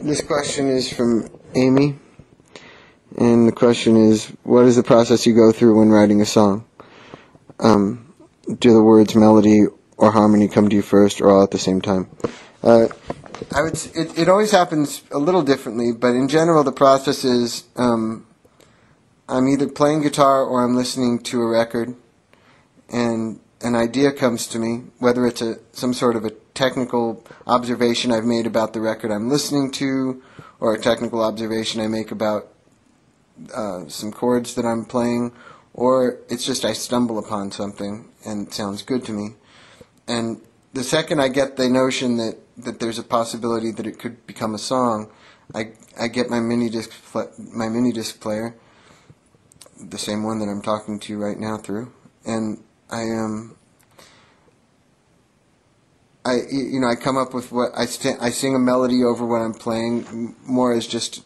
This question is from Amy, and the question is, what is the process you go through when writing a song? Do the words, melody, or harmony come to you first, or all at the same time? It always happens a little differently, but in general the process is I'm either playing guitar or I'm listening to a record, and an idea comes to me, whether it's some sort of a technical observation I've made about the record I'm listening to, or a technical observation I make about some chords that I'm playing, or it's just I stumble upon something and it sounds good to me. And the second I get the notion that there's a possibility that it could become a song, I get my mini disc player, the same one that I'm talking to you right now through, and I come up with what I sing a melody over what I'm playing, more as just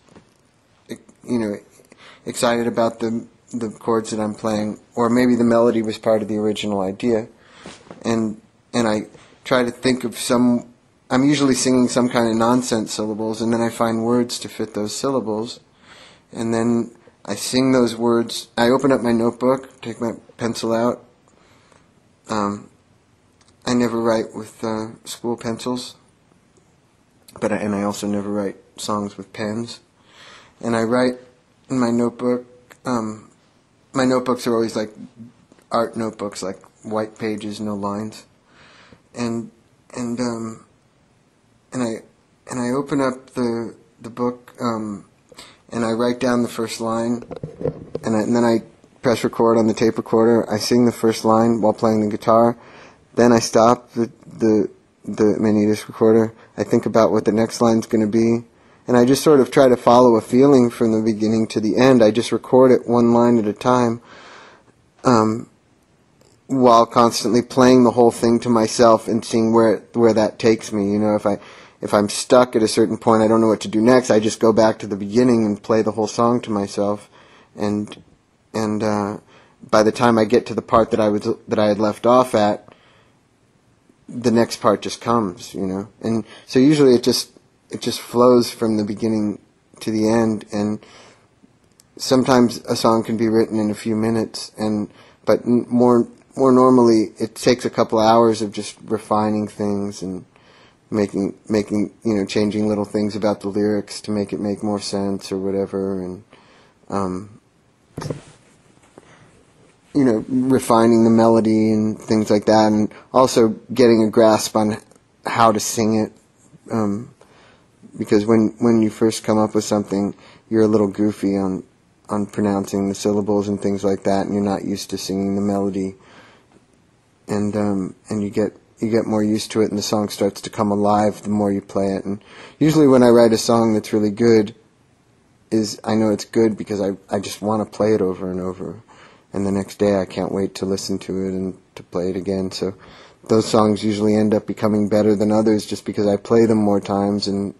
excited about the chords that I'm playing, or maybe the melody was part of the original idea, and I try to think of I'm usually singing some kind of nonsense syllables, and then I find words to fit those syllables, and then I sing those words. I open up my notebook, take my pencil out. I never write with school pencils, and I also never write songs with pens. And I write in my notebook. My notebooks are always like art notebooks, like white pages, no lines. And I open up the book, and I write down the first line, and then I press record on the tape recorder. I sing the first line while playing the guitar. Then I stop the mini disc recorder. I think about what the next line's going to be, and I just sort of try to follow a feeling from the beginning to the end. I just record it one line at a time, while constantly playing the whole thing to myself and seeing where that takes me. If I'm stuck at a certain point, I don't know what to do next, I just go back to the beginning and play the whole song to myself, and by the time I get to the part that I had left off at, the next part just comes, and so usually it just flows from the beginning to the end, and sometimes a song can be written in a few minutes, but more normally it takes a couple hours of just refining things and making changing little things about the lyrics to make it make more sense or whatever, and refining the melody and things like that, and also getting a grasp on how to sing it, because when you first come up with something, you're a little goofy on pronouncing the syllables and things like that, and you're not used to singing the melody, and you get more used to it, and the song starts to come alive the more you play it. And usually when I write a song that's really good, I know it's good because I just want to play it over and over, and the next day I can't wait to listen to it and to play it again. So those songs usually end up becoming better than others just because I play them more times, and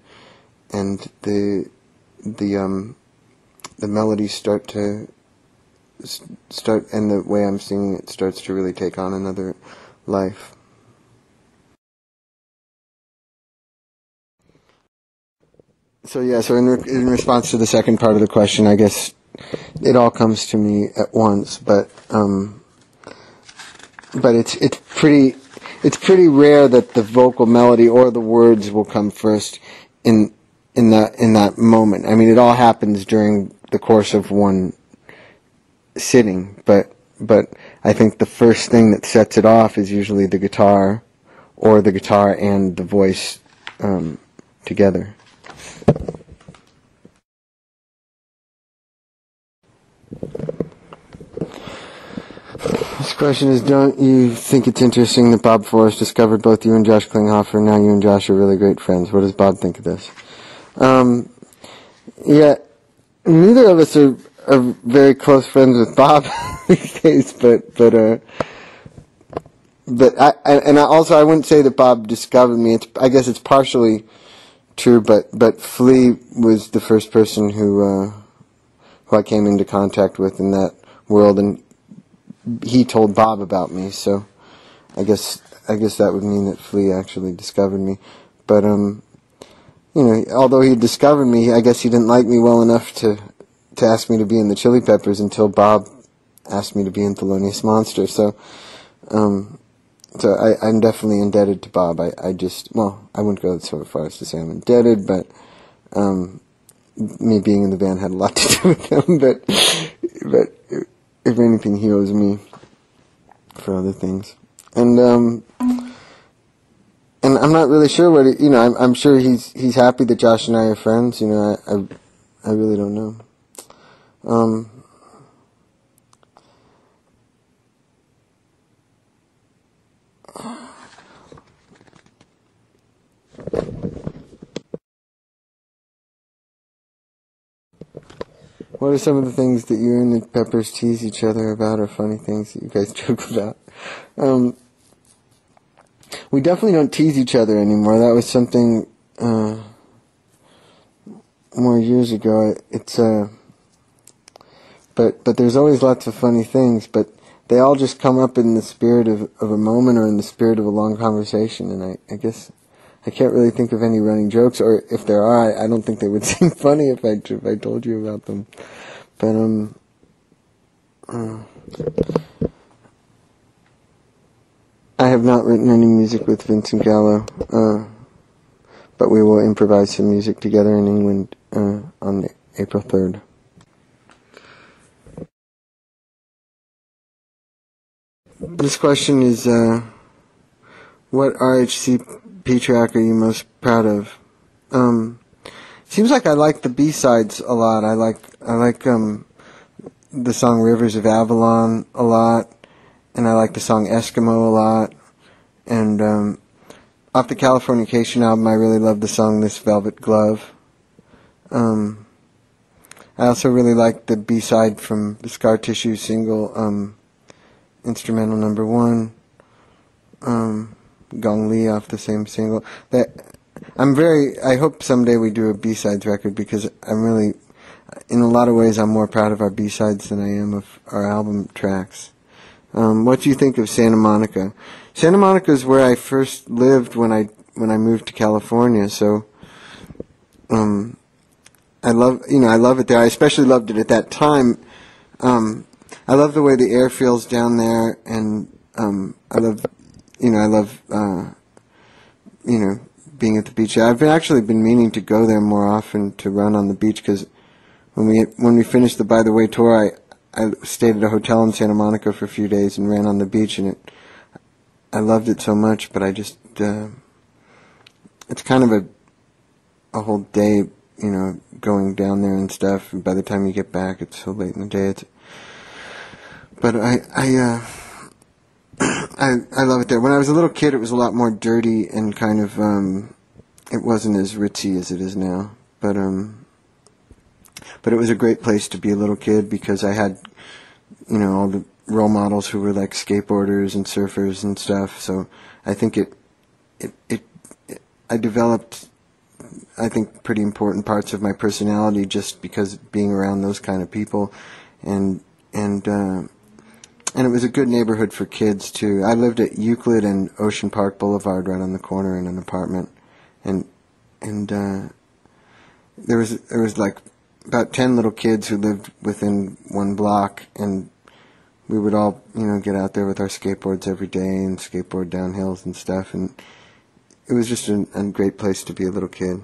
the melodies start, and the way I'm singing it starts to really take on another life. So in response to the second part of the question, I guess it all comes to me at once, but it's pretty rare that the vocal melody or the words will come first in that moment. I mean, it all happens during the course of one sitting, but I think the first thing that sets it off is usually the guitar, or the guitar and the voice together. This question is, don't you think it's interesting that Bob Forrest discovered both you and Josh Klinghoffer, and now you and Josh are really great friends? What does Bob think of this? Yeah, neither of us are very close friends with Bob these days, but I wouldn't say that Bob discovered me. I guess it's partially true, but Flea was the first person who I came into contact with in that world, and he told Bob about me. So I guess that would mean that Flea actually discovered me. But although he discovered me, I guess he didn't like me well enough to ask me to be in the Chili Peppers until Bob asked me to be in Thelonious Monster. So I'm definitely indebted to Bob. I wouldn't go so far as to say I'm indebted, but me being in the band had a lot to do with him. But if anything, he owes me for other things. And I'm not really sure what I'm sure he's happy that Josh and I are friends. I really don't know. What are some of the things that you and the Peppers tease each other about, or funny things that you guys joke about? We definitely don't tease each other anymore. That was something more years ago. But there's always lots of funny things, but they all just come up in the spirit of a moment or in the spirit of a long conversation, and I guess I can't really think of any running jokes, or if there are, I don't think they would seem funny if I told you about them. But I have not written any music with Vincent Gallo, but we will improvise some music together in England on April 3rd. This question is, what RHCP track are you most proud of? Seems like I like the B-sides a lot. I like the song Rivers of Avalon a lot, and I like the song Eskimo a lot. And off the Californication album, I really love the song This Velvet Glove. I also really like the B-side from the Scar Tissue single, Instrumental Number 1, Gong Li off the same single. I hope someday we do a B-sides record, because I'm really, in a lot of ways, I'm more proud of our B-sides than I am of our album tracks. What do you think of Santa Monica? Santa Monica is where I first lived when I moved to California, so I love it there. I especially loved it at that time. I love the way the air feels down there, and I love being at the beach. I've actually been meaning to go there more often to run on the beach, because when we finished the By the Way tour, I stayed at a hotel in Santa Monica for a few days and ran on the beach, and I loved it so much. But I just it's kind of a whole day, going down there and stuff. And by the time you get back, it's so late in the day. But I love it there. When I was a little kid, it was a lot more dirty and kind of, it wasn't as ritzy as it is now. But it was a great place to be a little kid, because I had, all the role models who were like skateboarders and surfers and stuff. So I think I developed, I think, pretty important parts of my personality just because being around those kind of people, and it was a good neighborhood for kids too. I lived at Euclid and Ocean Park Boulevard, right on the corner, in an apartment, and there was like about 10 little kids who lived within one block, and we would all get out there with our skateboards every day and skateboard down hills and stuff, and it was just a great place to be a little kid.